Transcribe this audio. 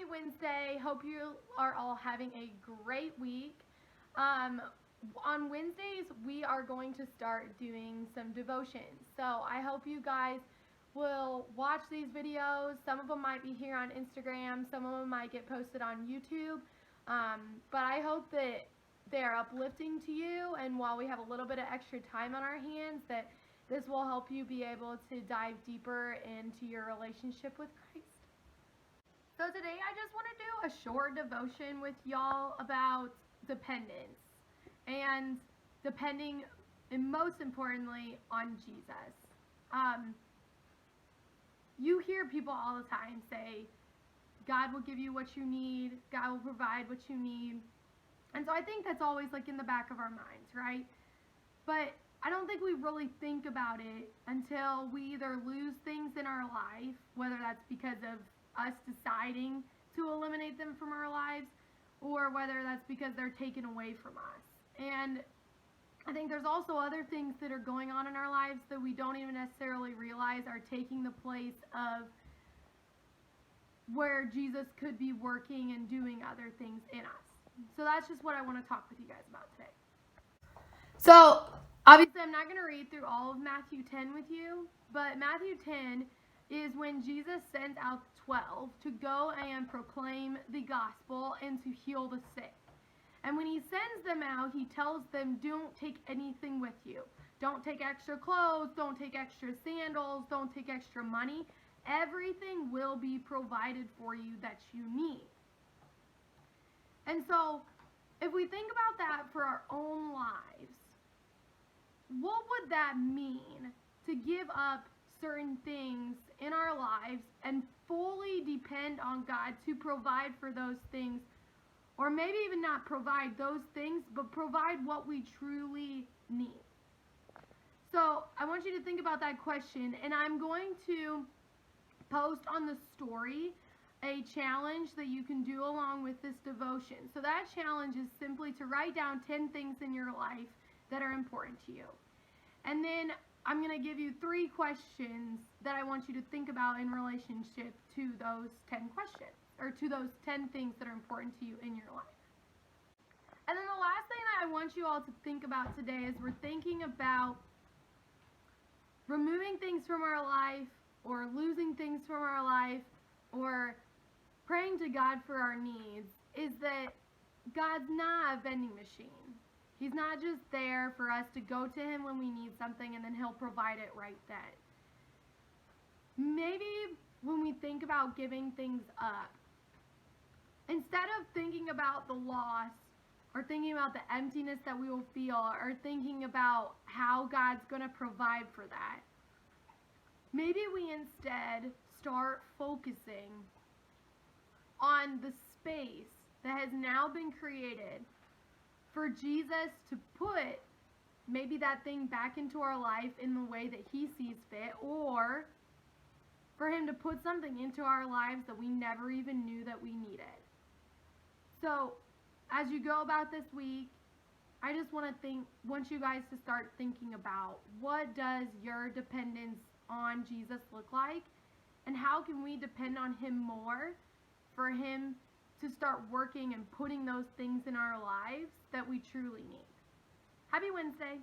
Happy Wednesday. Hope you are all having a great week. On Wednesdays, we are going to start doing some devotions. So I hope you guys will watch these videos. Some of them might be here on Instagram, some of them might get posted on YouTube. But I hope that they're uplifting to you, and while we have a little bit of extra time on our hands, that this will help you be able to dive deeper into your relationship with Christ. So today I just want to do a short devotion with y'all about dependence and depending, and most importantly, on Jesus. You hear people all the time say, God will give you what you need, God will provide what you need. And so I think that's always like in the back of our minds, right? But I don't think we really think about it until we either lose things in our life, whether that's because of us deciding to eliminate them from our lives, or whether that's because they're taken away from us. And I think there's also other things that are going on in our lives that we don't even necessarily realize are taking the place of where Jesus could be working and doing other things in us. So that's just what I want to talk with you guys about today. So obviously I'm not going to read through all of Matthew 10 with you, but Matthew 10 is when Jesus sends out the 12 to go and proclaim the gospel and to heal the sick. And when he sends them out, he tells them, don't take anything with you. Don't take extra clothes, don't take extra sandals, don't take extra money. Everything will be provided for you that you need. And so, if we think about that for our own lives, what would that mean to give up certain things in our lives and fully depend on God to provide for those things, or maybe even not provide those things, but provide what we truly need? So I want you to think about that question, and I'm going to post on the story a challenge that you can do along with this devotion. So that challenge is simply to write down 10 things in your life that are important to you. And then I'm going to give you 3 questions that I want you to think about in relationship to those 10 questions, or to those 10 things that are important to you in your life. And then the last thing that I want you all to think about today is we're thinking about removing things from our life, or losing things from our life, or praying to God for our needs, is that God's not a vending machine. He's not just there for us to go to him when we need something and then he'll provide it right then. Maybe when we think about giving things up, instead of thinking about the loss, or thinking about the emptiness that we will feel, or thinking about how God's going to provide for that, maybe we instead start focusing on the space that has now been created for Jesus to put maybe that thing back into our life in the way that he sees fit, or for him to put something into our lives that we never even knew that we needed. So as you go about this week, I just want you guys to start thinking about, what does your dependence on Jesus look like, and how can we depend on him more for him to start working and putting those things in our lives that we truly need. Happy Wednesday.